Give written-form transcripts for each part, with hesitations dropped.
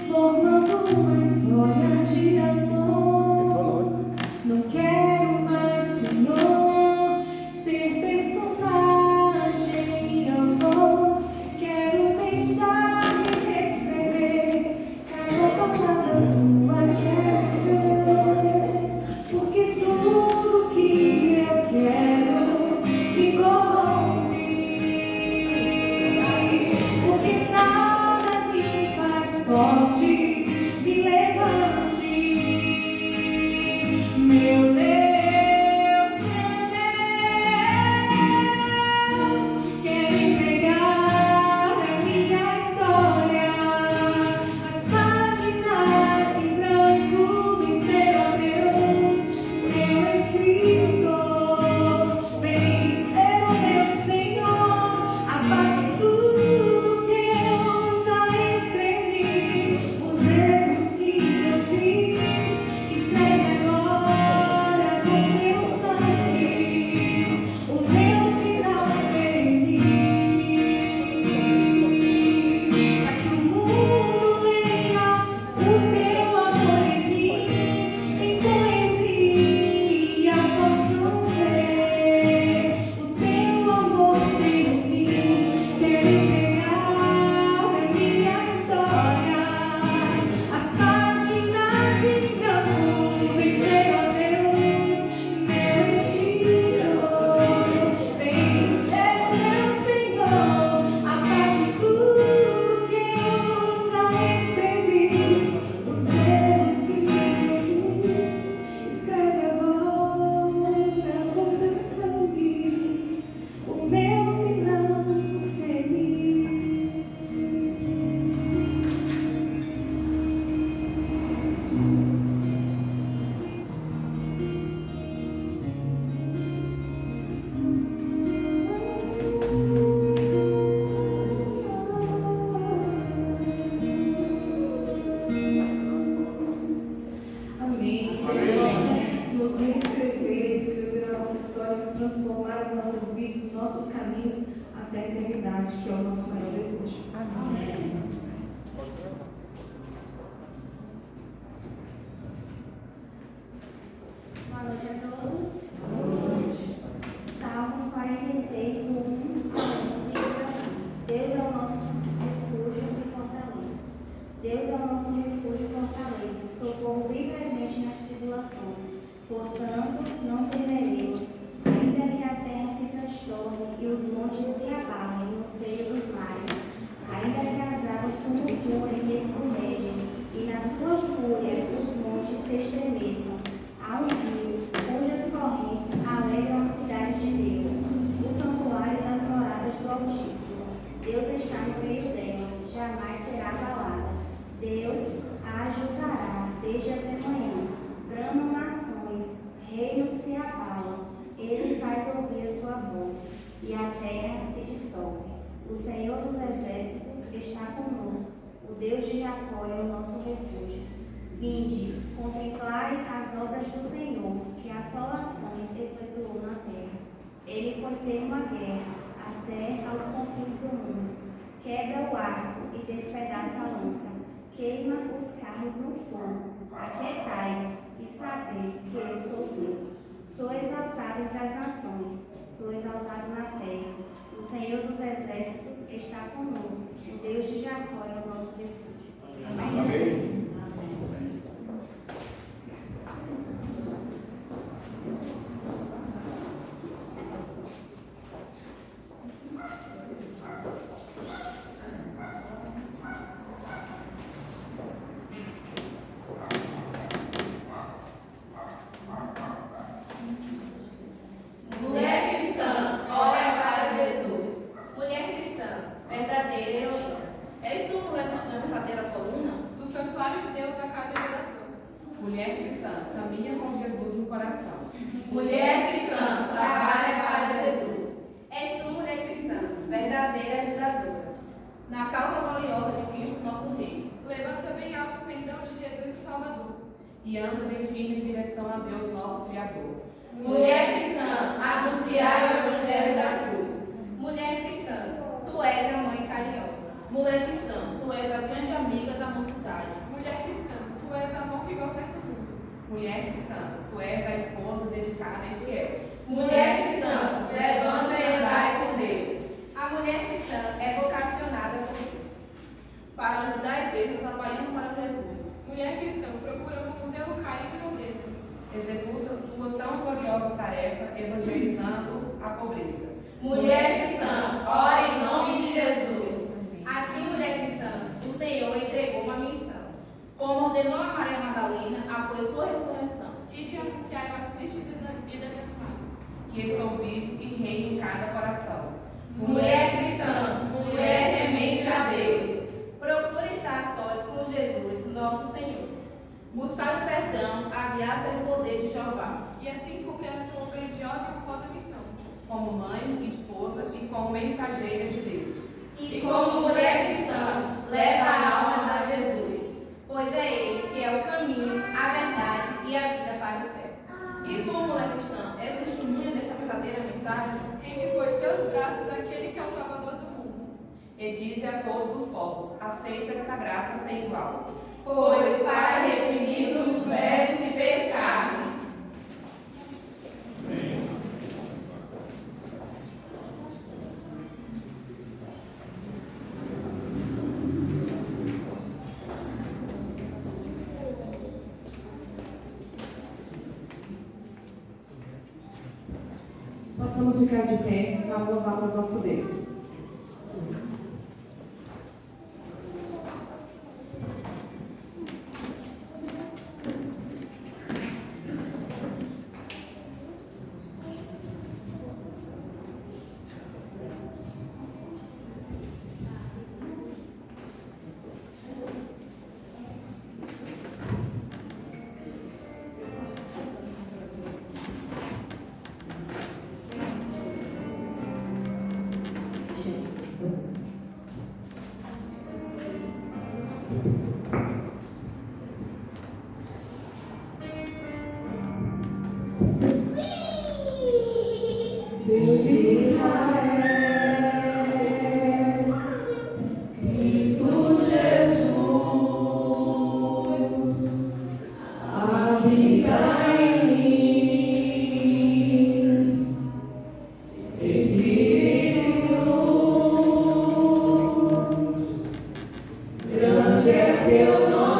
formando uma história de amor. Não quero mais, Senhor, ser personagem em amor. Quero deixar-me escrever cada palavra tua, quero ser, porque tudo que eu quero me corrompe, porque nada me faz forte, me levante, meu Deus. Transformar as nossas vidas, os nossos caminhos até a eternidade, que é o nosso maior desejo. Amém. Boa noite a todos. Boa noite. Salmos 46, do 1 ao 11, diz assim: Deus é o nosso refúgio e fortaleza. Deus é o nosso refúgio e fortaleza, socorro bem presente nas tribulações. Portanto, não temeremos, ainda que a terra se transtorne e os montes se abalem no seio dos mares, ainda que as águas tumultuem e espumejem, e na sua fúria os montes se estremeçam. Há um rio, cujas correntes alegram a cidade de Deus, o santuário das moradas do Altíssimo. Deus está no meio dela, jamais será abalada. Deus a ajudará desde até manhã. Bramam nações, reinos se abalam. Ele faz ouvir a sua voz, e a terra se dissolve. O Senhor dos exércitos está conosco. O Deus de Jacó é o nosso refúgio. Vinde, contemplai as obras do Senhor, que assolações efetuou na terra. Ele contém a guerra até aos confins do mundo. Quebra o arco e despedaça a lança. Queima os carros no fogo. Aquietai-vos e sabei que eu sou Deus. Sou exaltado entre as nações, sou exaltado na terra. O Senhor dos exércitos está conosco. O Deus de Jacó é o nosso refúgio. Amém. Amém. Mulher cristã, caminha com Jesus no coração. Mulher cristã, trabalha para Jesus. És tu, mulher cristã, verdadeira ajudadora, na causa gloriosa de Cristo, nosso Rei. Levanta bem alto o pendão de Jesus, o Salvador. E anda bem firme em direção a Deus, nosso Criador. Mulher cristã, anunciai o Evangelho da cruz. Mulher cristã, tu és a mãe carinhosa. Mulher cristã, tu és a grande amiga da mocidade. para ajudar a igreja trabalhando para Jesus. Mulher cristã, procura com zelo, carinho e nobreza. Executa tua tão gloriosa tarefa, evangelizando a pobreza. Mulher cristã, ora em nome de Jesus. A ti, mulher cristã, o Senhor entregou uma missão. Como ordenou a Maria Madalena após sua ressurreição. E te anunciar as tristes e desanimados. Que estou vivo e reino em cada coração. Mulher cristã, mulher temente a Deus, procura estar sós com Jesus, nosso Senhor. Buscar o perdão, a graça e o poder de Jeová. E assim cumprir a tua grandiosa e honrosa missão. Como mãe, esposa e como mensageira de Deus. E como mulher cristã, leva almas a Jesus, pois é Ele que é o caminho, a verdade e a vida para o céu. E tu, mulher cristã, é testemunha desta verdadeira mensagem? Rende, pois, teus braços àquele que é o Salvador do mundo. E dize a todos os povos: aceita esta graça sem igual. Pois para redimir-nos do verbo se fez carne. Nós vamos ficar de pé para louvarmos nosso Deus. Deus de Israel, Cristo Jesus, habita em mim, Espírito de luz, grande é teu nome.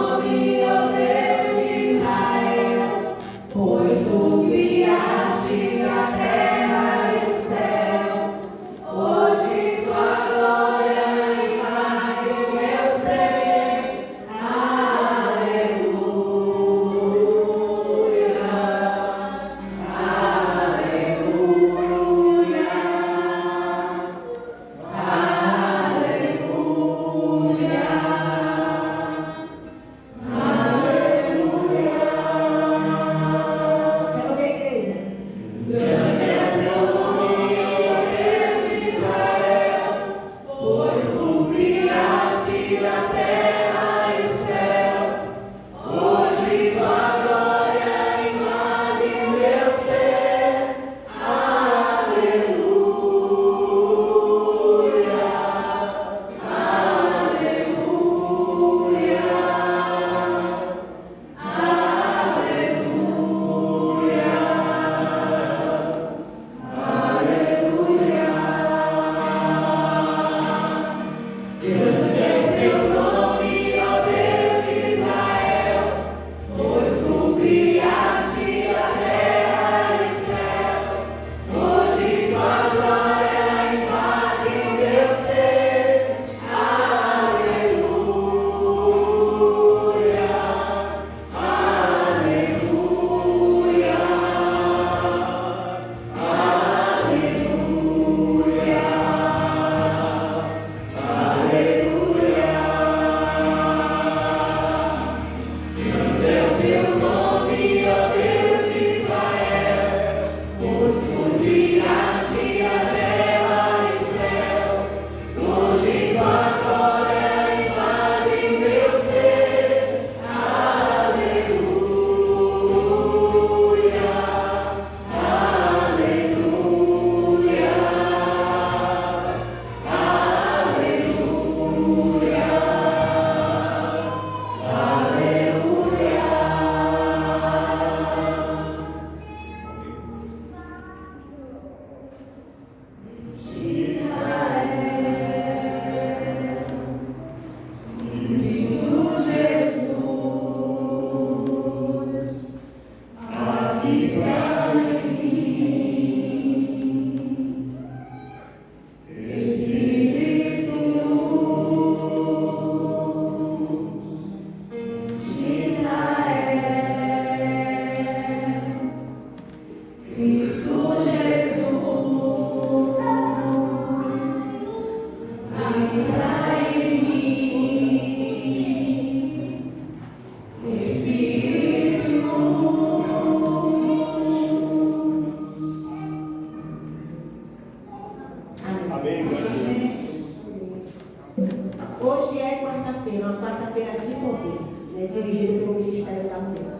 dirigido pelo Ministério da Mulher.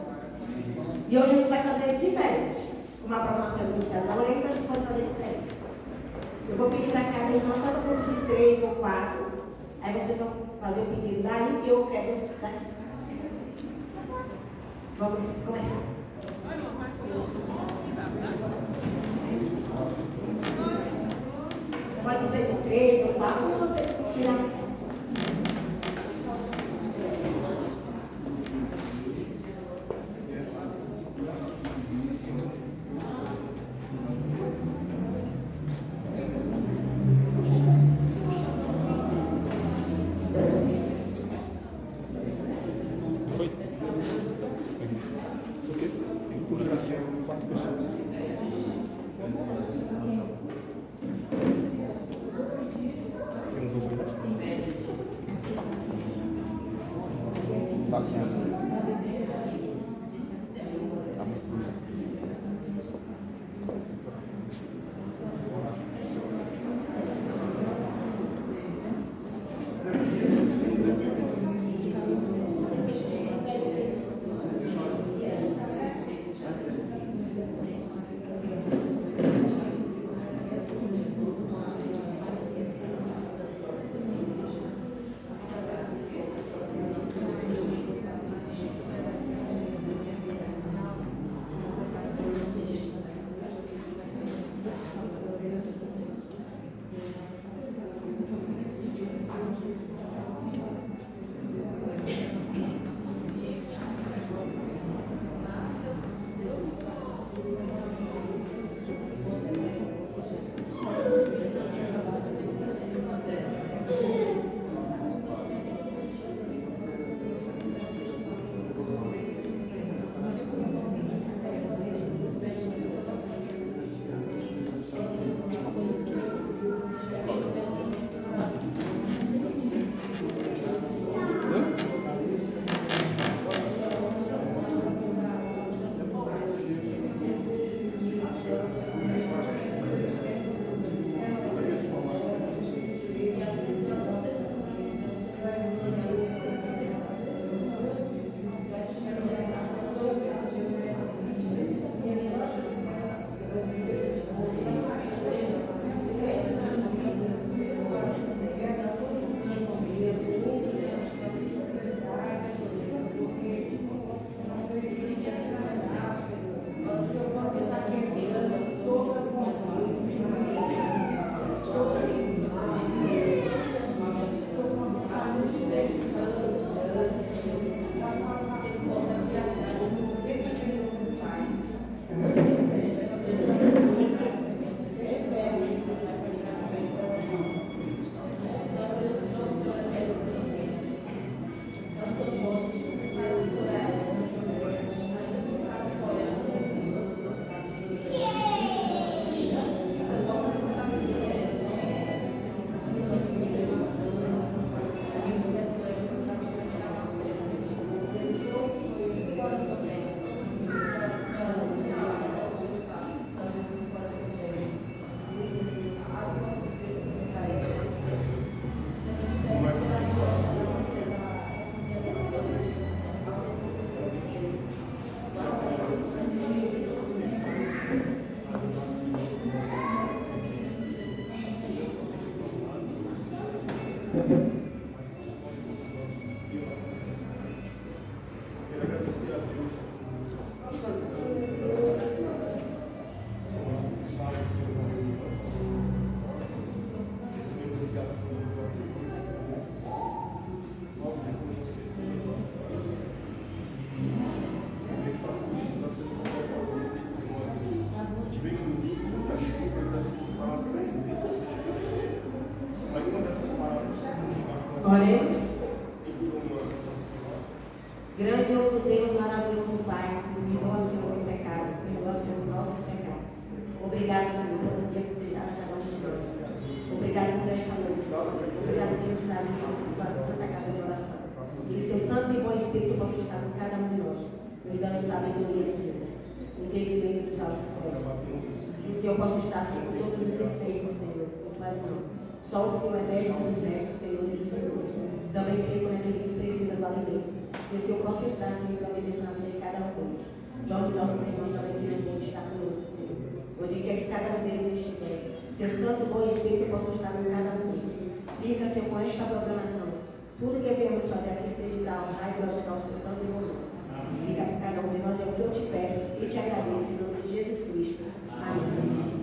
E hoje a gente vai fazer diferente. Como a programação do Ministério da Mulher, então a gente pode fazer diferente. Eu vou pedir para cada irmã fazer um grupo de 3 ou 4. Aí vocês vão fazer o pedido daí e eu quero daqui. Vamos começar. Pode ser de 3 ou 4, como vocês sentirem. Oremos. Grandioso Deus, maravilhoso Pai, perdoa, Senhor, os pecados, perdoa, Senhor, os nossos pecados. Obrigado, Senhor, pelo dia que cuidado da noite de nós. Obrigado por esta noite, Senhor. Obrigado, Deus, por trazer para a Santa Casa de Oração. E que seu Santo e bom Espírito possa estar com cada um de nós, nos dando sabedoria, Senhor, entendimento dos altos céus. Que o Senhor possa estar, Senhor, com todos os efeitos, Senhor, mas não. Só o Senhor é Deus do universo, Senhor e Senhor. Também sei quando aquele que precisa do alimento. que o Senhor possa entrar, Senhor, para obedecer na vida de cada um deles. Jogue nosso irmão também que não pode estar conosco, Senhor. Onde quer que cada um deles estiver. Seu santo bom Espírito possa estar em cada um deles. Fica, Senhor, com esta programação. Tudo que viemos fazer aqui seja da honra e glória do nosso santo e bom. Fica com cada um de nós, é o que eu te peço e te agradeço em nome de Jesus Cristo. Amém.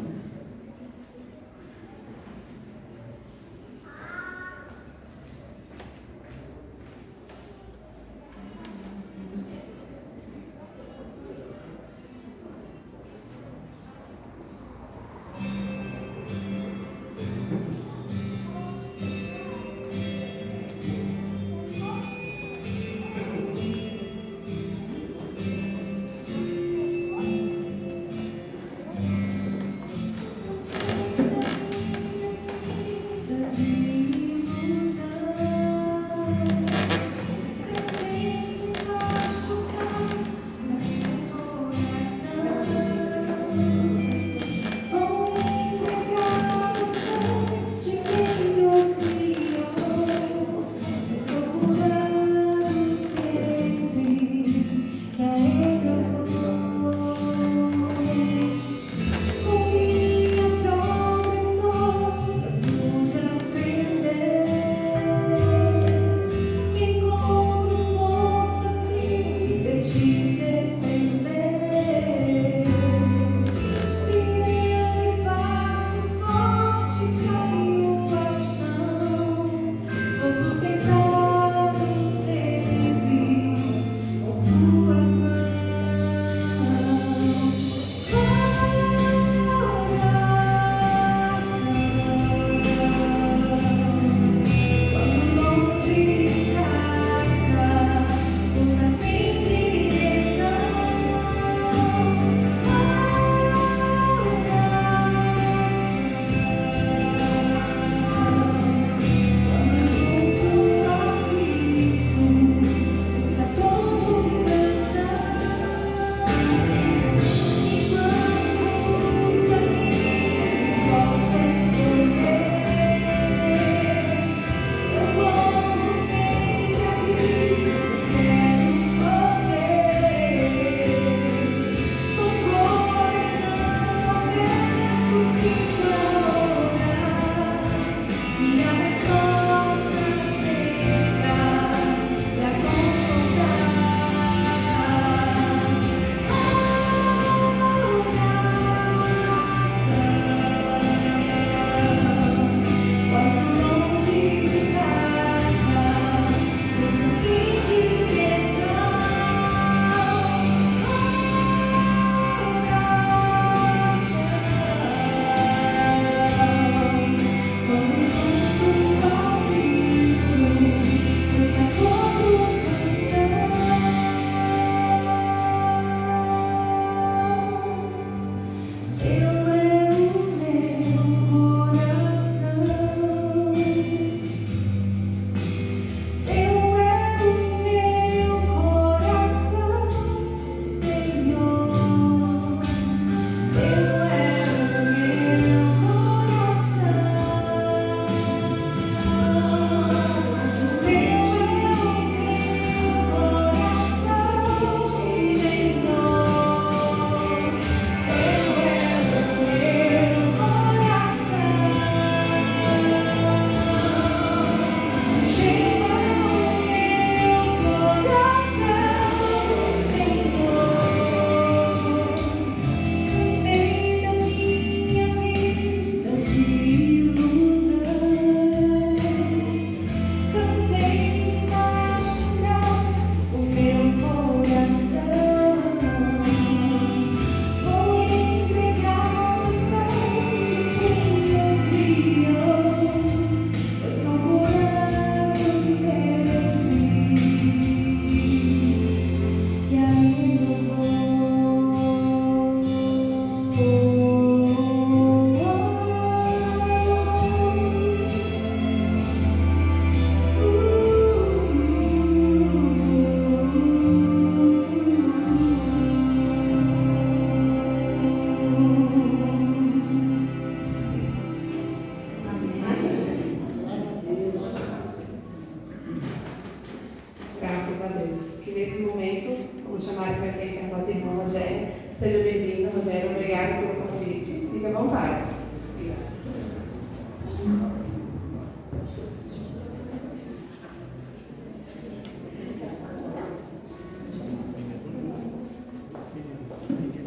Jesus. Que nesse momento, vamos chamar para frente a nossa irmã Rogéria. Seja bem-vinda, Rogéria. Obrigada pelo convite. Fique à vontade. Obrigada.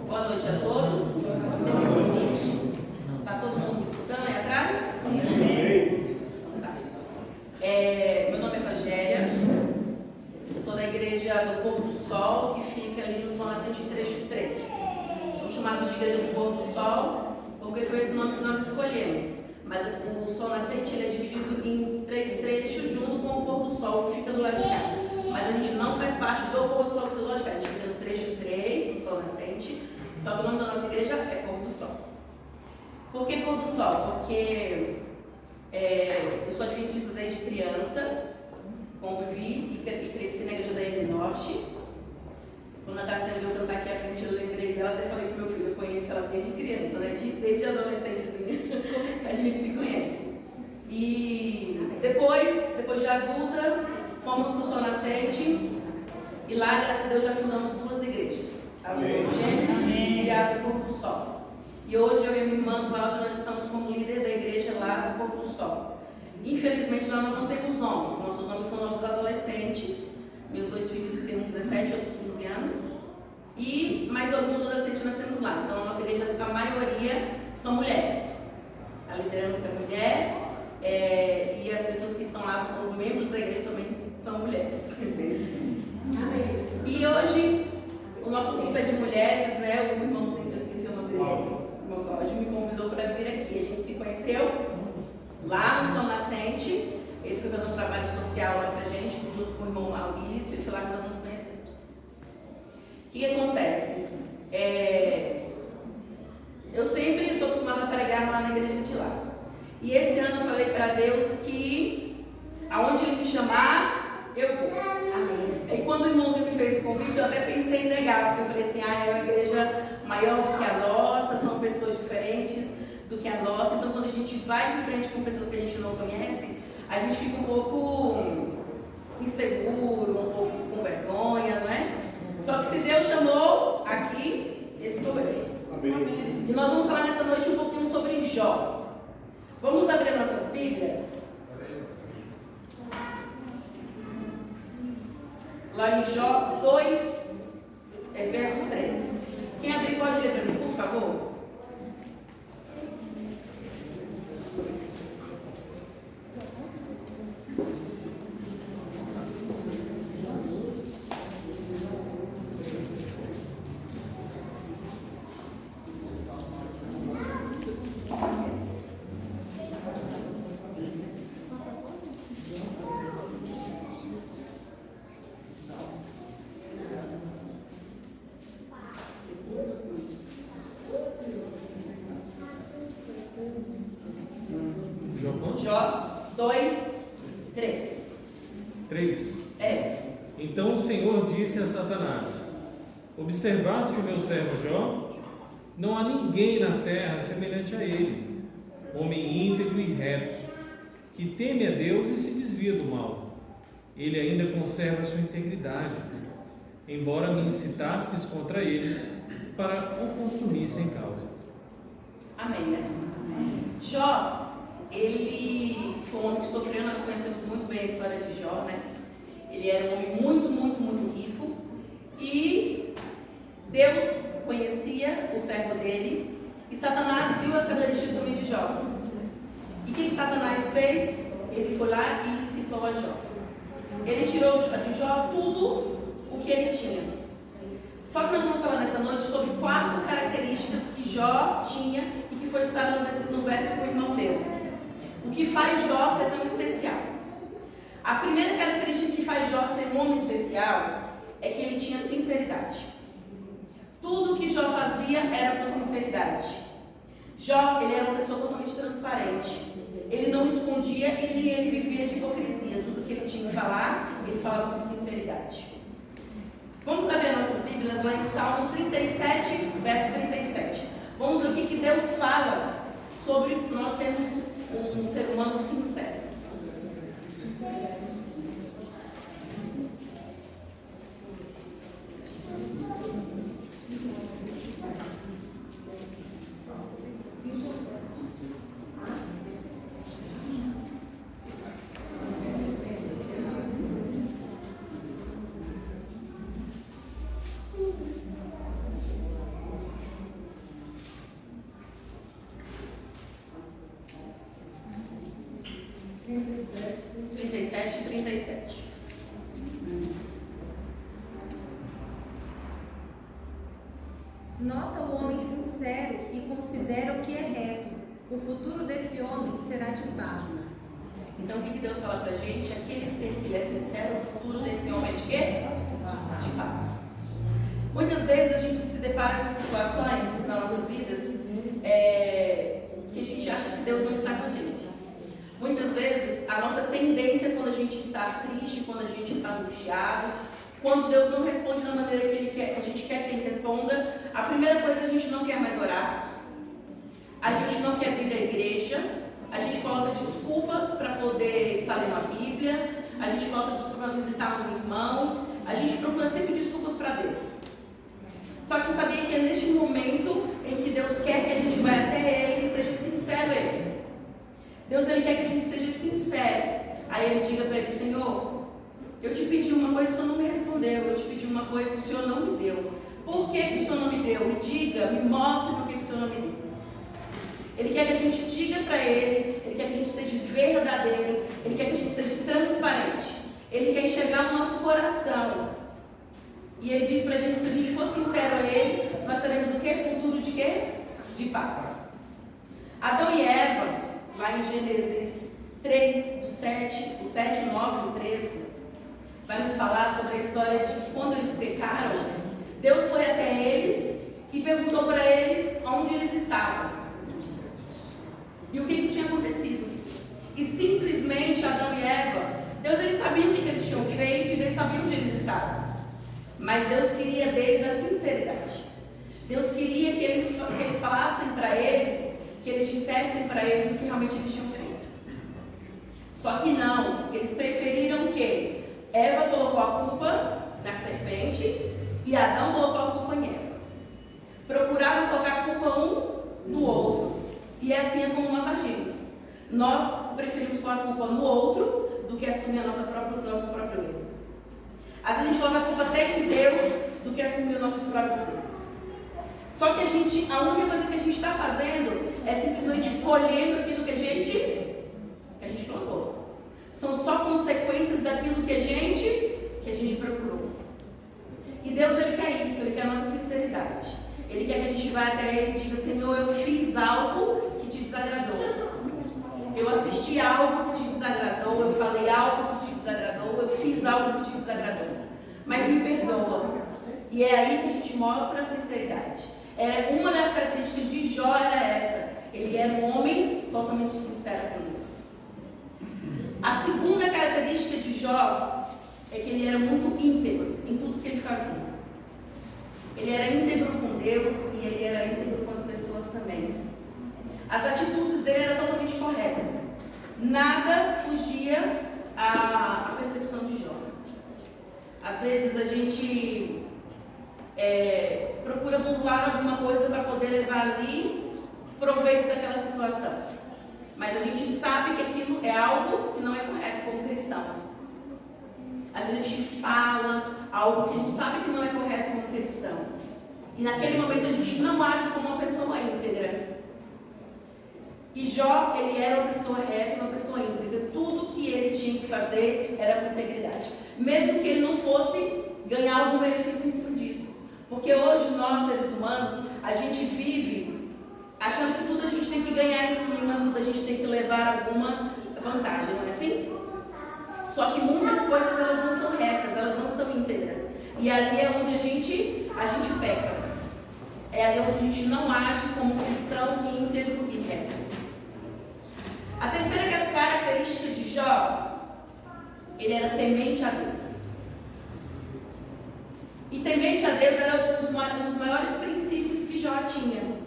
Boa noite a todos. Está todo mundo me escutando aí atrás? Tá. Meu nome é Rogéria. Eu sou da igreja do Pôr do Sol, que fica ali no Sol Nascente trecho 3. Somos chamados de igreja do Pôr do Sol, porque foi esse nome que nós escolhemos. Mas o Sol Nascente ele é dividido em 3 trechos junto com o Pôr do Sol, que fica do lado de cá. Mas a gente não faz parte do Pôr do Sol que fica do lado de cá. A gente fica no trecho 3, do Sol Nascente. Só que o nome da nossa igreja é Pôr do Sol. Por que Pôr do Sol? Porque eu sou adventista desde criança, convivi e cresci na igreja da Ilha Norte. Quando a Tassiana veio cantar aqui à frente, eu lembrei dela, até falei pro meu filho, eu conheço ela desde criança, né? Desde adolescentezinha, a gente se conhece. E depois de adulta, fomos para o Sol Nascente e lá, graças a Deus, já fundamos 2 igrejas. A Gênesis e a do Pôr do Sol. E hoje eu e minha irmã Cláudia, nós estamos como líder da igreja lá do Pôr do Sol. Infelizmente lá nós não temos homens, nossos homens são nossos adolescentes, meus 2 filhos que têm 17 e outro 15 anos, e mais alguns adolescentes nós temos lá. Então a nossa igreja, a maioria são mulheres. A liderança é mulher, e as pessoas que estão lá, os membros da igreja também são mulheres. E hoje o nosso grupo é de mulheres, né? O irmãozinho, eu esqueci o nome dele, o irmão Cláudio me convidou para vir aqui. A gente se conheceu lá no Sol Nascente. Ele foi fazer um trabalho social lá pra gente, junto com o irmão Maurício, e foi lá que nós nos conhecemos. O que acontece? Eu sempre sou acostumada a pregar lá na igreja de lá. E esse ano eu falei para Deus que aonde Ele me chamar, eu vou. Amém. E quando o irmãozinho me fez o convite, eu até pensei em negar, porque eu falei assim, é uma igreja maior do que a nossa, são pessoas diferentes do que a nossa. Então quando a gente vai de frente com pessoas que a gente não conhece, a gente fica um pouco inseguro, um pouco com vergonha, não é? Só que se Deus chamou, aqui estou eu. Amém. E nós vamos falar nessa noite um pouquinho sobre Jó. Vamos abrir nossas Bíblias? Lá em Jó 2, verso 3. Quem abrir pode ler para mim, por favor? Jó 2, 3. 3. Então o Senhor disse a Satanás: observaste o meu servo Jó? Não há ninguém na terra semelhante a ele, homem íntegro e reto, que teme a Deus e se desvia do mal. Ele ainda conserva sua integridade, embora me incitastes contra ele para o consumir sem causa. Amém, né? Jó, ele foi um homem que sofreu, nós conhecemos muito bem a história de Jó, né? Ele era um homem muito, muito, muito rico e Deus conhecia o servo dele e Satanás viu as características também de Jó. E o que Satanás fez? Ele foi lá e incitou a Jó. Ele tirou de Jó tudo o que ele tinha. Só que nós vamos falar nessa noite sobre 4 características que Jó tinha e que foi citado no verso que o irmão leu. O que faz Jó ser tão especial? A primeira característica que faz Jó ser um homem especial é que ele tinha sinceridade. Tudo que Jó fazia era com sinceridade. Jó, ele era uma pessoa totalmente transparente. Ele não escondia e nem ele vivia de hipocrisia. Tudo que ele tinha que falar, ele falava com sinceridade. Vamos abrir nossas Bíblias lá em Salmo 37, verso 37. Vamos ver o que Deus fala sobre nós sermos um ser humano sincero. Nota o homem sincero e considera o que é reto. O futuro desse homem será de paz. Então, o que Deus fala pra gente? Aquele ser que ele é sincero, o futuro desse homem é de quê? De paz. Muitas vezes a gente se depara com situações nas nossas vidas que a gente acha que Deus não está com a gente. Muitas vezes a nossa tendência quando a gente está triste, quando a gente está angustiado, quando Deus não responde da maneira que a gente quer que Ele responda, a primeira coisa a gente não quer mais orar, a gente não quer vir à igreja, a gente coloca desculpas para poder estar lendo a Bíblia, a gente coloca desculpas para visitar um irmão, a gente procura sempre desculpas para Deus. Só que sabia que é neste momento em que Deus quer que a gente vá até Ele e seja sincero a Ele. Deus Ele quer que a gente seja sincero. Aí Ele diga para Ele: Senhor, eu te pedi uma coisa e o Senhor não me respondeu. Eu te pedi uma coisa e o Senhor não me deu. Por que o Senhor não me deu? Me diga, me mostre por que o Senhor não me deu. Ele quer que a gente diga para Ele, Ele quer que a gente seja verdadeiro, Ele quer que a gente seja transparente. Ele quer enxergar o nosso coração. E Ele diz para a gente que se a gente for sincero a Ele, nós teremos o quê? Futuro de quê? De paz. Adão e Eva, lá em Gênesis 3, do 7, o 7, o 9 e o 13, vai nos falar sobre a história de que quando eles pecaram, Deus foi até eles e perguntou para eles onde eles estavam. E o que tinha acontecido. E simplesmente Adão e Eva, Deus eles sabiam o que eles tinham feito e Deus sabia onde eles estavam. Mas Deus queria deles a sinceridade. Deus queria que eles falassem para eles, que eles dissessem para eles o que realmente eles tinham feito. Só que não, eles preferiram o quê? Eva colocou a culpa na serpente e Adão colocou a culpa em Eva. Procuraram colocar a culpa um no outro. E assim é como nós agimos. Nós preferimos colocar a culpa no outro do que assumir nosso próprio erro. Às vezes a gente coloca a culpa até em Deus do que assumir os nossos próprios erros. Só que a única coisa que a gente está fazendo é simplesmente colhendo aquilo que a gente plantou. São só consequências daquilo que a gente procurou. E Deus ele quer isso, Ele quer a nossa sinceridade. Ele quer que a gente vá até Ele e diga: Senhor, eu fiz algo que te desagradou. Eu assisti algo que te desagradou, eu falei algo que te desagradou, eu fiz algo que te desagradou. Mas me perdoa. E é aí que a gente mostra a sinceridade. Uma das características de Jó era essa. Ele era um homem totalmente sincero com Deus. A segunda característica de Jó é que ele era muito íntegro em tudo que ele fazia. Ele era íntegro com Deus e ele era íntegro com as pessoas também. As atitudes dele eram totalmente corretas. Nada fugia à percepção de Jó. Às vezes a gente procura burlar alguma coisa para poder levar ali proveito daquela situação. Mas a gente sabe que aquilo é algo que não é correto como cristão. Às vezes a gente fala algo que a gente sabe que não é correto como cristão. E naquele momento a gente não age como uma pessoa íntegra. E Jó, ele era uma pessoa reta, uma pessoa íntegra. Tudo que ele tinha que fazer era com integridade. Mesmo que ele não fosse ganhar algum benefício em cima disso. Porque hoje nós, seres humanos, a gente vive achando que tudo a gente tem que ganhar em cima, tudo a gente tem que levar alguma vantagem, não é assim? Só que muitas coisas elas não são retas, elas não são íntegras. E ali é onde a gente peca. É ali onde a gente não age como cristão íntegro e reto. A terceira característica de Jó, ele era temente a Deus. E temente a Deus era um dos maiores princípios que Jó tinha.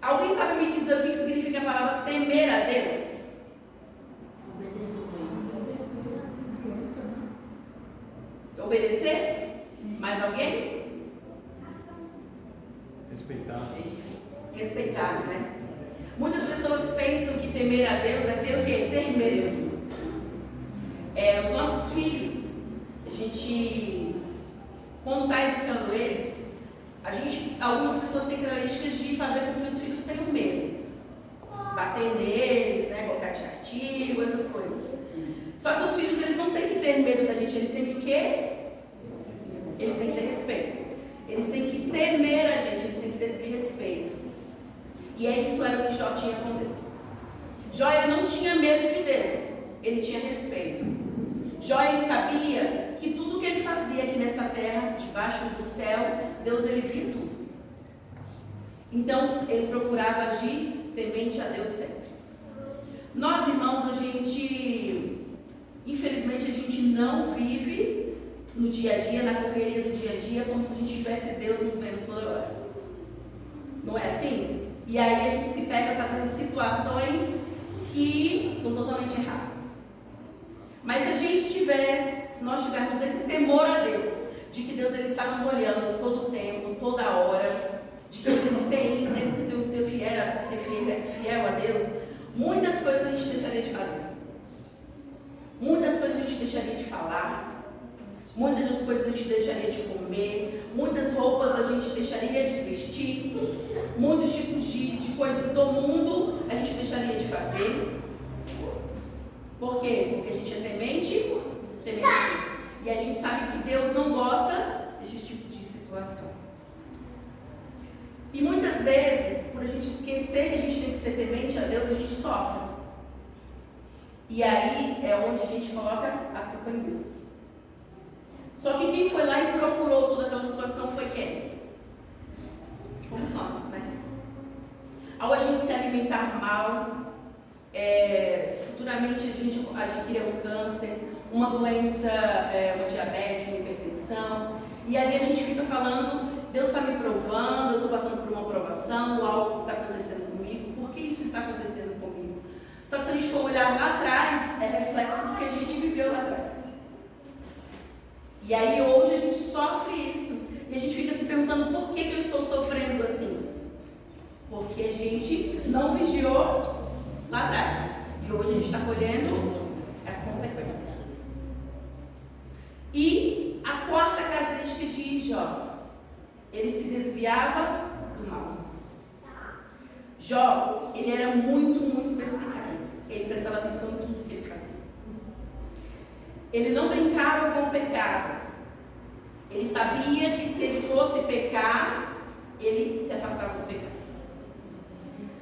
Alguém sabe me dizer o que significa a palavra temer a Deus? Obedecer? Mais alguém? Respeitar. Respeitar, né? Muitas pessoas pensam que temer a Deus é ter o quê? Ter medo. Os nossos filhos, a gente, quando está educando eles, algumas pessoas têm características de fazer com que os filhos tenham medo. Bater neles, né? Colocar de castigo, essas coisas. Só que os filhos, eles não têm que ter medo da gente, eles têm que o quê? Eles têm que ter respeito. Eles têm que temer E isso era o que Jó tinha com Deus. Jó ele não tinha medo de Deus, ele tinha respeito. Jó ele sabia que tudo que ele fazia aqui nessa terra, debaixo do céu, Deus ele via tudo. Então ele procurava agir temente a Deus sempre. Nós, irmãos, infelizmente a gente não vive no dia a dia, na correria do dia a dia, como se a gente tivesse Deus nos vendo toda hora. Não é assim? E aí a gente se pega fazendo situações que são totalmente erradas. Mas se nós tivermos esse temor a Deus, de que Deus ele está nos olhando todo o tempo, toda hora, de que ele tem que ser fiel a Deus, muitas coisas a gente deixaria de fazer. Muitas coisas a gente deixaria de falar. Muitas coisas a gente deixaria de comer. Muitas roupas a gente deixaria de vestir. Muitos tipos de coisas do mundo a gente deixaria de fazer. Por quê? Porque a gente é temente a Deus. E a gente sabe que Deus não gosta desse tipo de situação. E muitas vezes, por a gente esquecer que a gente tem que ser temente a Deus, a gente sofre. E aí é onde a gente coloca a culpa em Deus. Só que quem foi lá e procurou toda aquela situação foi quem? Fomos nós, né? Ao a gente se alimentar mal, futuramente a gente adquire um câncer, uma doença, uma diabetes, uma hipertensão, e ali a gente fica falando, Deus está me provando, eu estou passando por uma provação, algo está acontecendo comigo, por que isso está acontecendo comigo? Só que se a gente for olhar lá atrás, é reflexo do que a gente viveu lá atrás. E aí hoje a gente sofre isso, e a gente fica se perguntando por que eu estou sofrendo assim? Porque a gente não vigiou lá atrás, e hoje a gente está colhendo as consequências. E a quarta característica de Jó, ele se desviava do mal. Jó, ele era muito perspicaz. Ele prestava atenção em tudo que ele fazia. Ele não brincava com o pecado. Ele sabia que se ele fosse pecar, ele se afastava do pecado.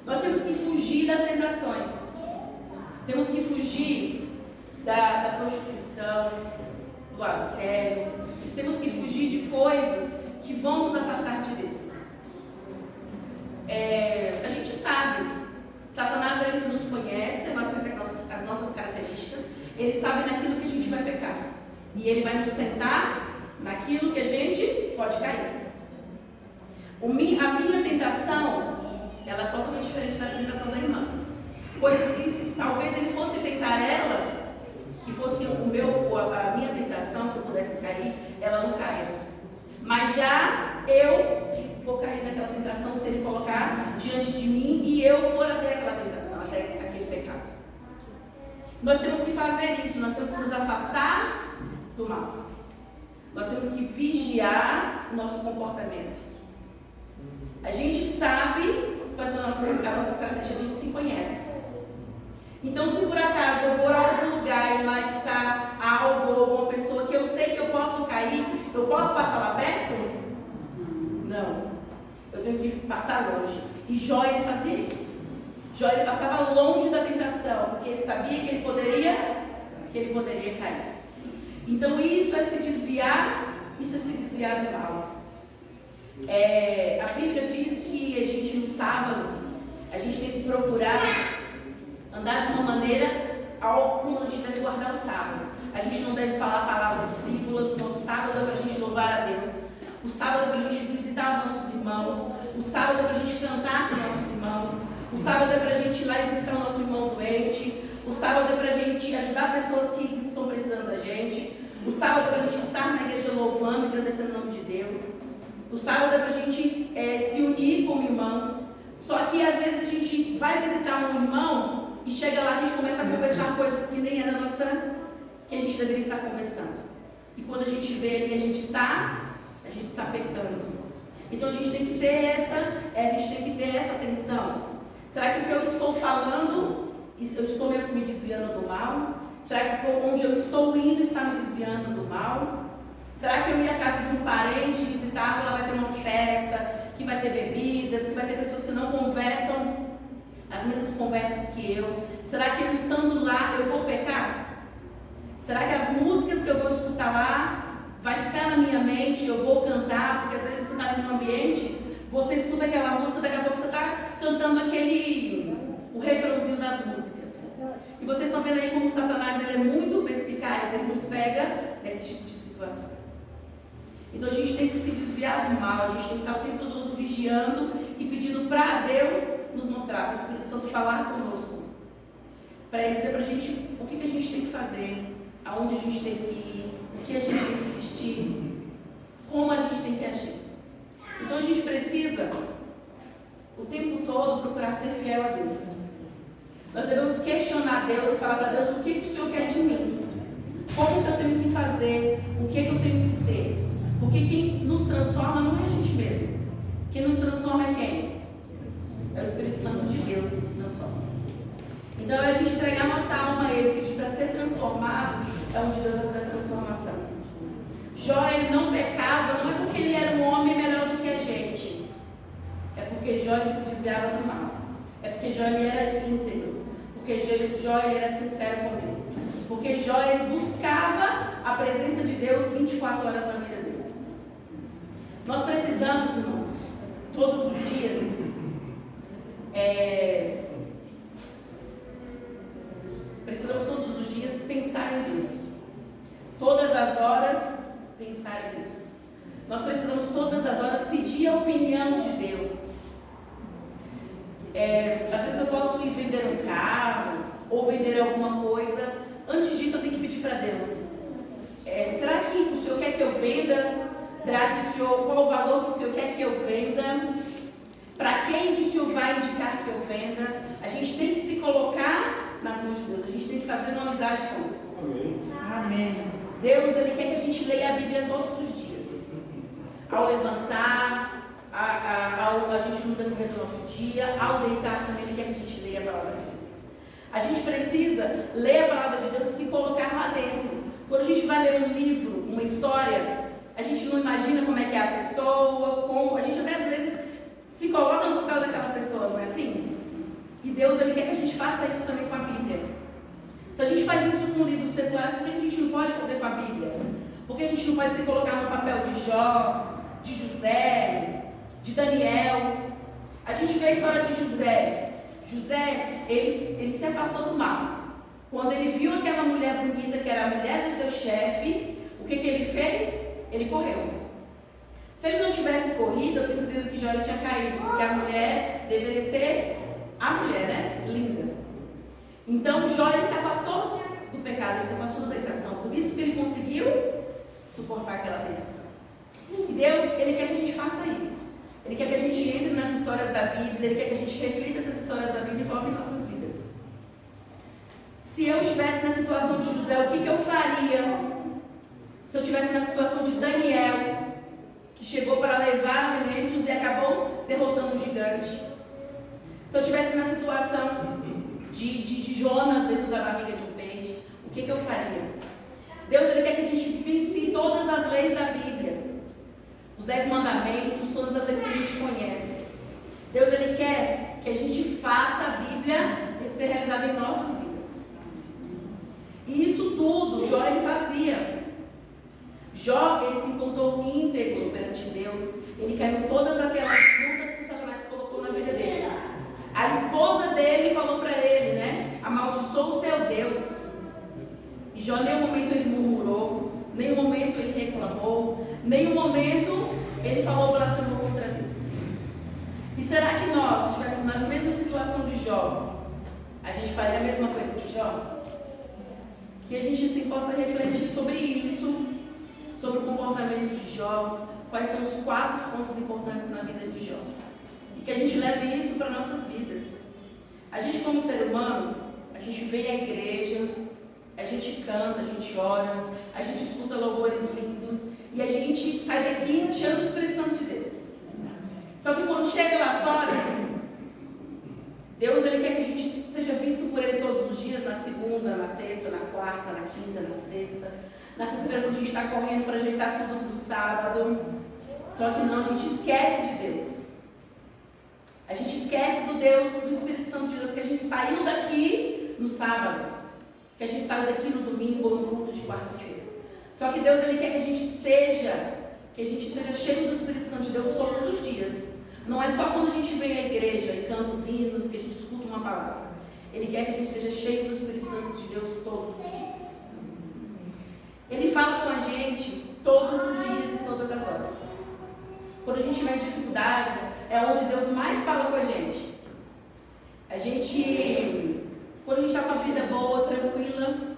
Nós temos que fugir das tentações. Temos que fugir da prostituição, do adultério. Temos que fugir de coisas que vão nos afastar de Deus. A gente sabe, Satanás ele nos conhece, as nossas características, ele sabe naquilo que a gente vai pecar. E ele vai nos tentar naquilo que a gente pode cair. A minha tentação, ela é totalmente diferente da tentação da irmã. Coisas que talvez ele fosse tentar ela, que fosse a minha tentação, que eu pudesse cair, ela não caiu. Mas já eu vou cair naquela tentação se ele colocar diante de mim e eu for até aquela tentação, até aquele pecado. Nós temos que fazer isso, nós temos que nos afastar do mal. Nós temos que vigiar o nosso comportamento. A gente sabe quais são as nossas características, a gente se conhece. Então, se por acaso eu for a algum lugar e lá está algo ou alguma pessoa que eu sei que eu posso cair, eu posso passar lá perto? Não. Eu tenho que passar longe. E Jó ele fazia isso. Jó ele passava longe da tentação, porque ele sabia que ele poderia cair. Então isso é se desviar do mal. A Bíblia diz que a gente no sábado, a gente tem que procurar andar de uma maneira como a gente deve guardar o sábado. A gente não deve falar palavras frívolas. O nosso sábado é para a gente louvar a Deus. O sábado é para a gente visitar os nossos irmãos. O sábado é para a gente cantar com os nossos irmãos. O sábado é para a gente ir lá e visitar o nosso irmão doente. O sábado é para a gente ajudar pessoas que estão precisando da gente. O sábado é para a gente estar na igreja louvando e agradecendo o nome de Deus. O sábado é para a gente se unir como irmãos. Só que às vezes a gente vai visitar um irmão e chega lá e a gente começa a conversar coisas que nem é da nossa, que a gente deveria estar conversando. E quando a gente vê ali, a gente está pecando. Então a gente tem que ter essa atenção. Será que o que eu estou falando, eu estou me desviando do mal? Será que onde eu estou indo está me desviando do mal? Será que eu ir à casa de um parente visitá-lo, lá vai ter uma festa, que vai ter bebidas, que vai ter pessoas que não conversam as mesmas conversas que eu? Será que eu estando lá eu vou pecar? Será que as músicas que eu vou escutar lá vai ficar na minha mente, eu vou cantar? Porque às vezes você está no ambiente, você escuta aquela música, daqui a pouco você está cantando o refrãozinho das músicas. E vocês estão vendo aí como Satanás ele é muito perspicaz, ele nos pega nesse tipo de situação. Então a gente tem que se desviar do mal, a gente tem que estar o tempo todo vigiando e pedindo para Deus nos mostrar, para o Espírito Santo falar conosco, para Ele dizer para a gente o que a gente tem que fazer, aonde a gente tem que ir, o que a gente tem que vestir, como a gente tem que agir. Então a gente precisa o tempo todo procurar ser fiel a Deus. Nós devemos questionar Deus e falar para Deus o que o Senhor quer de mim, como que eu tenho que fazer, o que eu tenho que ser. Porque quem nos transforma não é a gente mesmo. Quem nos transforma é quem? É o Espírito Santo de Deus que nos transforma. Então é a gente entregar nossa alma a Ele, pedir para ser transformados, é onde Deus vai fazer a transformação. Jó, ele não pecava, não é porque ele era um homem melhor do que a gente. É porque Jó ele se desviava do mal. É porque Jó ele era íntegro. Porque Jó ele era sincero com Deus. Porque Jó ele buscava a presença de Deus 24 horas na vida dele. Nós precisamos, irmãos, todos os dias, precisamos todos os dias pensar em Deus. Todas as horas, pensar em Deus. Nós precisamos todas as horas pedir a opinião de Deus. Às vezes eu posso ir vender um carro, ou vender alguma coisa. Antes disso eu tenho que pedir para Deus. Será que o Senhor quer que eu venda? Será que qual o valor que o Senhor quer que eu venda? Para quem que o Senhor vai indicar que eu venda? A gente tem que se colocar nas mãos de Deus. A gente tem que fazer uma amizade com Deus. Amém. Deus, Ele quer que a gente leia a Bíblia todos os dias. Ao levantar, a gente no decorrer do nosso dia, ao deitar também Ele quer que a gente leia a palavra de Deus. A gente precisa ler a palavra de Deus e se colocar lá dentro. Quando a gente vai ler um livro, uma história, a gente não imagina como é que é a pessoa, como a gente até às vezes se coloca no papel daquela pessoa, não é assim? E Deus ele quer que a gente faça isso também com a Bíblia. Se a gente faz isso com livros seculares, por que a gente não pode fazer com a Bíblia? Por que a gente não pode se colocar no papel de Jó, de José, de Daniel? A gente vê a história de José. José, ele se afastou do mal. Quando ele viu aquela mulher bonita, que era a mulher do seu chefe, o que ele fez? Ele correu. Se ele não tivesse corrido, eu tenho certeza que Jó tinha caído, porque a mulher deveria ser a mulher, né? Linda. Então Jó ele se afastou do pecado, ele se afastou da tentação. Por isso que ele conseguiu suportar aquela tentação. E Deus, Ele quer que a gente faça isso. Ele quer que a gente entre nas histórias da Bíblia, Ele quer que a gente reflita essas histórias da Bíblia e coloque em nossas vidas. Se eu estivesse na situação de José, o que eu faria? Se eu estivesse na situação de Daniel, que chegou para levar alimentos e acabou derrotando um gigante. Se eu estivesse na situação de Jonas dentro da barriga de um peixe, o que eu faria? Deus ele quer que a gente vivencie todas as leis da Bíblia. Os 10 mandamentos, todas as leis que a gente conhece. Deus ele quer que a gente faça a Bíblia ser realizada em nossas vidas. E isso tudo, Jó ele fazia. Jó, ele se encontrou íntegro perante Deus. Ele caiu em todas aquelas lutas que Satanás colocou na vida dele. A esposa dele falou para ele, né? Amaldiçoa o seu Deus. E Jó, em nenhum momento ele murmurou, nenhum momento ele reclamou, nenhum momento ele falou blasfemou contra Deus. E será que nós, se estivéssemos na mesma situação de Jó, a gente faria a mesma coisa que Jó? Que a gente sim possa refletir sobre isso, sobre o comportamento de Jó, quais são os 4 pontos importantes na vida de Jó. E que a gente leve isso para nossas vidas. A gente como ser humano, a gente vem à igreja, a gente canta, a gente ora, a gente escuta louvores lindos e a gente sai daqui cheio do Espírito Santo de Deus. Só que quando chega lá fora, Deus ele quer que a gente seja visto por Ele todos os dias, na segunda, na terça, na quarta, na quinta, na sexta. Na sexta-feira quando a gente está correndo para ajeitar tudo para o sábado. Só que não, a gente esquece de Deus. A gente esquece do Deus, do Espírito Santo de Deus, que a gente saiu daqui no sábado, que a gente saiu daqui no domingo ou no culto de quarta-feira. Só que Deus, Ele quer que a gente seja cheio do Espírito Santo de Deus todos os dias. Não é só quando a gente vem à igreja e canta os hinos, que a gente escuta uma palavra. Ele quer que a gente seja cheio do Espírito Santo de Deus todos os dias. Ele fala com a gente todos os dias e todas as horas. Quando a gente vê dificuldades, é onde Deus mais fala com a gente. Quando a gente está com a vida boa, tranquila,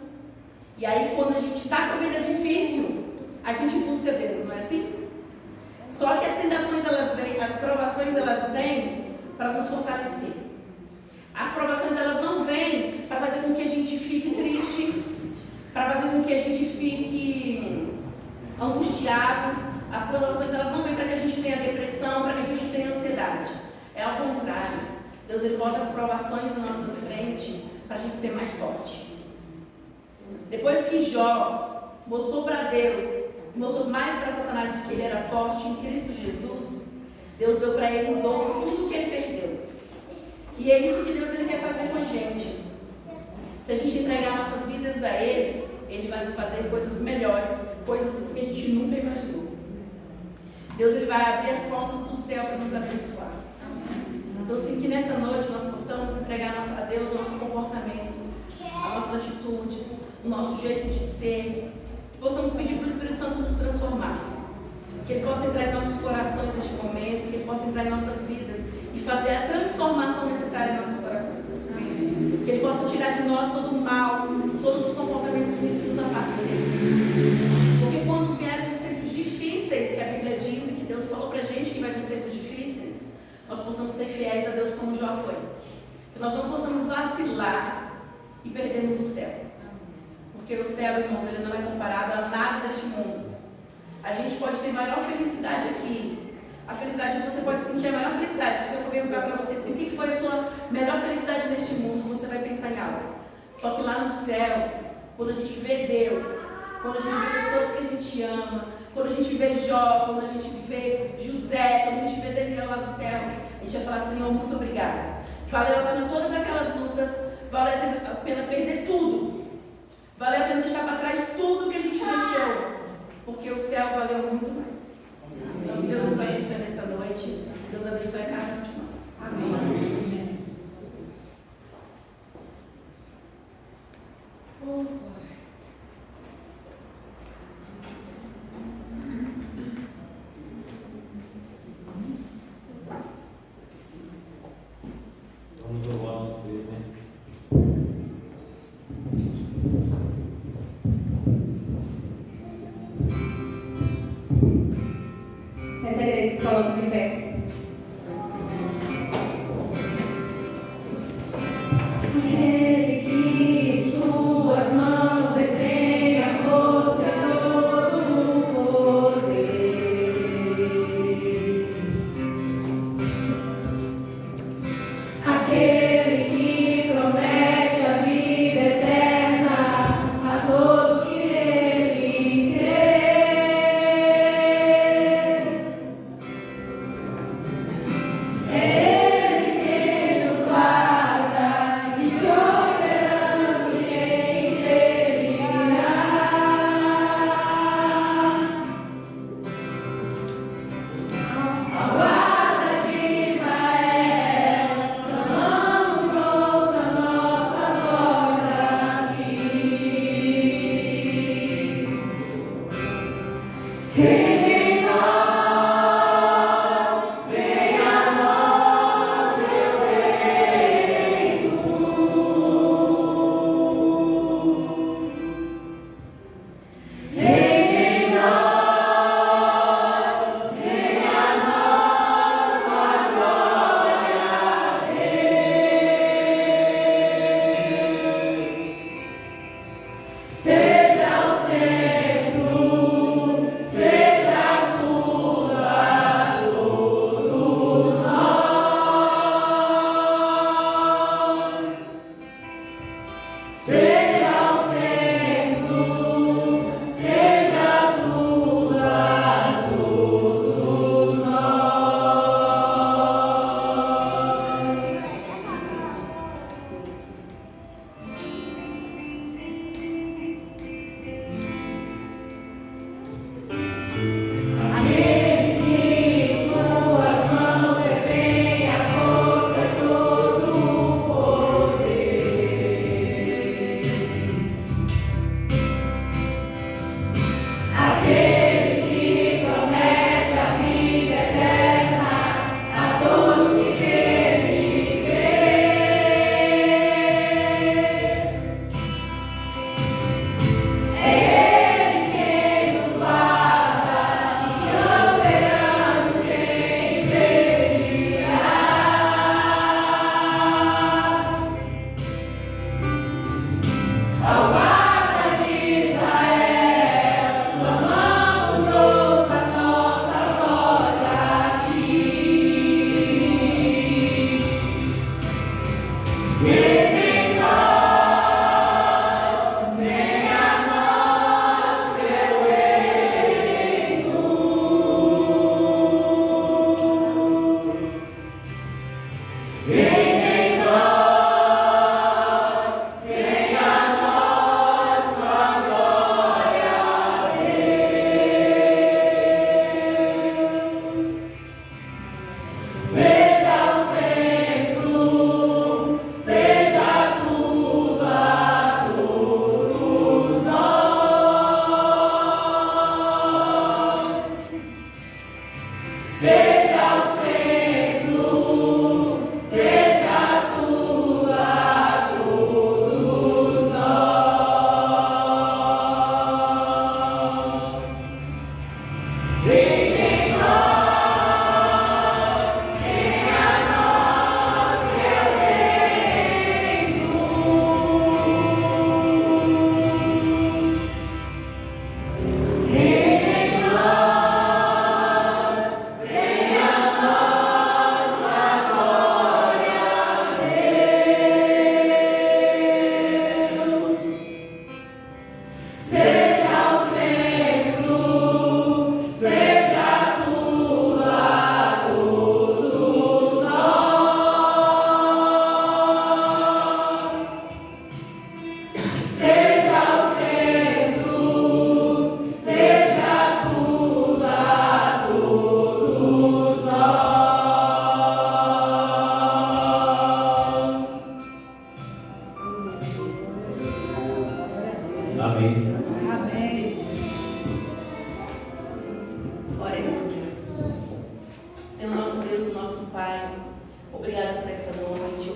e aí quando a gente está com a vida difícil, a gente busca Deus, não é assim? Só que as tentações, as provações, elas vêm para nos fortalecer. As provações, elas não vêm para fazer com que a gente fique triste, para fazer com que a gente fique angustiado. As provações, elas não vêm para que a gente tenha depressão, para que a gente tenha ansiedade. É ao contrário. Deus, Ele bota as provações na nossa frente para a gente ser mais forte. Depois que Jó mostrou para Deus, mostrou mais para Satanás de que ele era forte em Cristo Jesus, Deus deu para ele o dobro de tudo que ele perdeu. E é isso que Deus, Ele quer fazer com a gente. Se a gente entregar nossas vidas a Ele, Ele vai nos fazer coisas melhores, coisas que a gente nunca imaginou. Deus, Ele vai abrir as portas do céu para nos abençoar. Então, assim, que nessa noite nós possamos entregar a Deus o nosso comportamento, as nossas atitudes, o nosso jeito de ser. Possamos pedir para o Espírito Santo nos transformar. Que Ele possa entrar em nossos corações neste momento, que Ele possa entrar em nossas vidas e fazer a transformação necessária em nossos corações. Que Ele possa tirar de nós todo o mal, todos os comportamentos ruins que nos afastam dele. Porque quando vierem os tempos difíceis, que a Bíblia diz e que Deus falou para a gente que vai vir os tempos difíceis, nós possamos ser fiéis a Deus como Jó foi. Que nós não possamos vacilar e perdermos o céu. Porque o céu, irmãos, ele não é comparado a nada deste mundo. A gente pode ter maior felicidade aqui. A felicidade, você pode sentir a maior felicidade. Se eu for perguntar para você assim, o que foi a sua melhor felicidade neste mundo, você vai pensar em algo. Só que lá no céu, quando a gente vê Deus, quando a gente vê pessoas que a gente ama, quando a gente vê Jó, quando a gente vê José, quando a gente vê Daniel lá no céu, a gente vai falar, Senhor, muito obrigada. Valeu a pena todas aquelas lutas, valeu a pena perder tudo. Valeu a pena deixar para trás tudo que a gente deixou, porque o céu valeu muito mais. Então, que Deus nos abençoe nessa noite. Deus abençoe cada um de nós. Amém. Vamos louvar nosso Deus, né? Essa igreja se coloca de pé. Aquele que em suas mãos detém a força e todo o poder. Aquele que promete a vida eterna a todo que nele crê.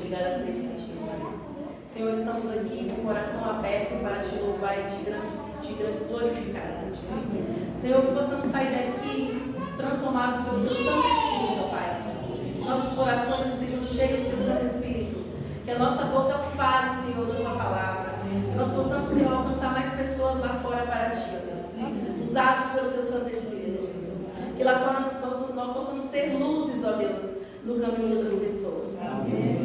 Obrigada por esse dia, Pai. Senhor, estamos aqui com o coração aberto para te louvar e te glorificar. Senhor, que possamos sair daqui transformados pelo teu Santo Espírito, Pai. Nossos corações estejam cheios do teu Santo Espírito. Que a nossa boca fale, Senhor, da tua palavra. Que nós possamos, Senhor, alcançar mais pessoas lá fora para ti, Deus. Usados pelo teu Santo Espírito, Deus. Que lá fora nós possamos ser luzes, ó Deus, no caminho de outras pessoas.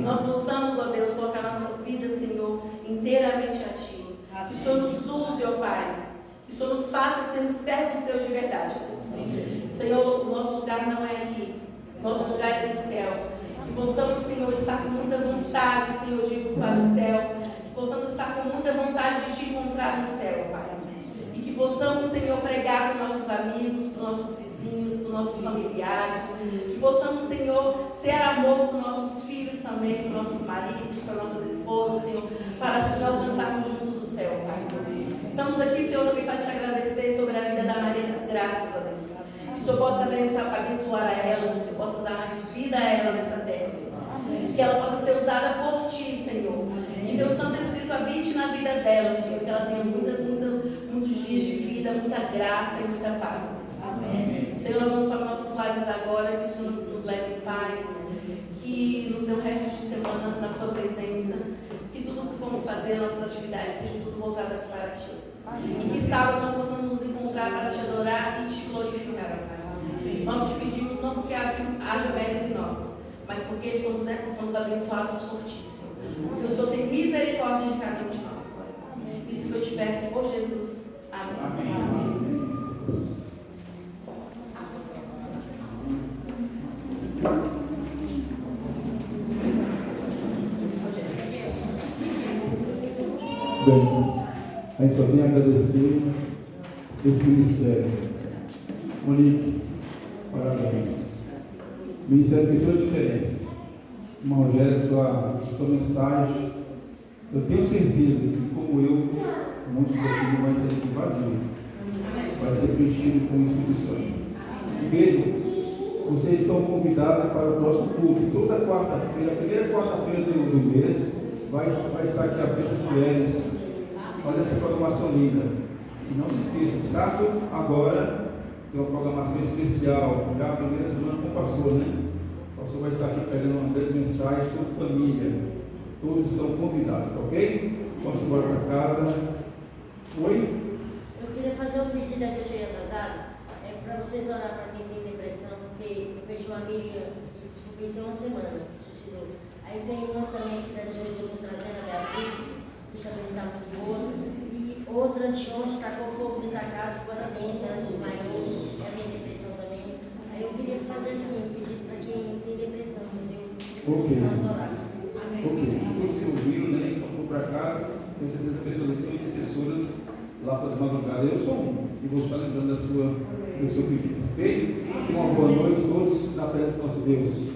Nós possamos, ó Deus, colocar nossas vidas, Senhor, inteiramente a ti. Que o Senhor nos use, ó Pai. Que o Senhor nos faça sermos servos seus de verdade, Deus. Senhor, o nosso lugar não é aqui. Nosso lugar é no céu. Que possamos, Senhor, estar com muita vontade, Senhor, de irmos para o céu. Que possamos estar com muita vontade de te encontrar no céu, Pai. E que possamos, Senhor, pregar para os nossos amigos, para os nossos vizinhos, para os nossos familiares. Que possamos, Senhor, ser amor para os nossos filhos também, para os nossos maridos, para nossas esposas, Senhor, para assim alcançarmos juntos o céu, Pai. Estamos aqui, Senhor, também para te agradecer sobre a vida da Maria das Graças, ó Deus. Que o Senhor possa abençoar a ela, que o Senhor possa dar mais vida a ela nessa terra, Deus. Que ela possa ser usada por ti, Senhor. Que teu Santo Espírito habite na vida dela, Senhor. Que ela tenha muitos dias de vida, muita graça e muita paz, Deus. Amém. Senhor, nós vamos para nossos lares agora. Que o Senhor nos leve em paz. Que nos dê o resto de semana na tua presença. Que tudo que formos fazer, nossas atividades, sejam tudo voltadas para ti. E que sábado nós possamos nos encontrar para te adorar e te glorificar, Pai. Nós te pedimos não porque haja mérito em nós, mas porque somos abençoados por ti, Senhor. Porque o Senhor tem misericórdia de cada um de nós, Pai. Isso que eu te peço por Jesus. Amém. Bem, a gente só tem a agradecer esse ministério. Monique, parabéns. O ministério fez toda a diferença. Irmão Rogério, sua mensagem, eu tenho certeza que, como eu, muitos daqui não vai sair aqui vazio. Vai ser preenchido com o Espírito Santo. Igreja, vocês estão convidados para o próximo culto. Toda quarta-feira, a primeira quarta-feira do mês, vai estar aqui à frente das mulheres, fazer essa programação linda. E não se esqueça, sábado agora tem uma programação especial, já a primeira semana com o pastor, né? O pastor vai estar aqui pegando uma grande mensagem sobre família. Todos estão convidados, tá ok? Posso ir embora para casa. Oi? Eu queria fazer um pedido aqui, eu cheguei atrasado, para vocês orar para quem tem depressão, porque eu perdi uma amiga que descobri tem uma semana que suicidou. Aí tem uma também aqui da igreja que eu estou trazendo, a Beatriz, que também não está muito boa. E outra anteontem tacou fogo dentro da casa, ficou lá dentro, ela desmaiou, ela tem depressão também. Aí eu queria fazer assim, um pedido para quem tem depressão, entendeu? Ok. Nós orar. Ok. Todos que ouviram, né? Quando for para casa, tenho certeza que as pessoas aqui são intercessoras lá para as madrugadas. Eu sou um, e vou estar lembrando do seu pedido, ok? Uma boa noite a todos, na presença do nosso Deus.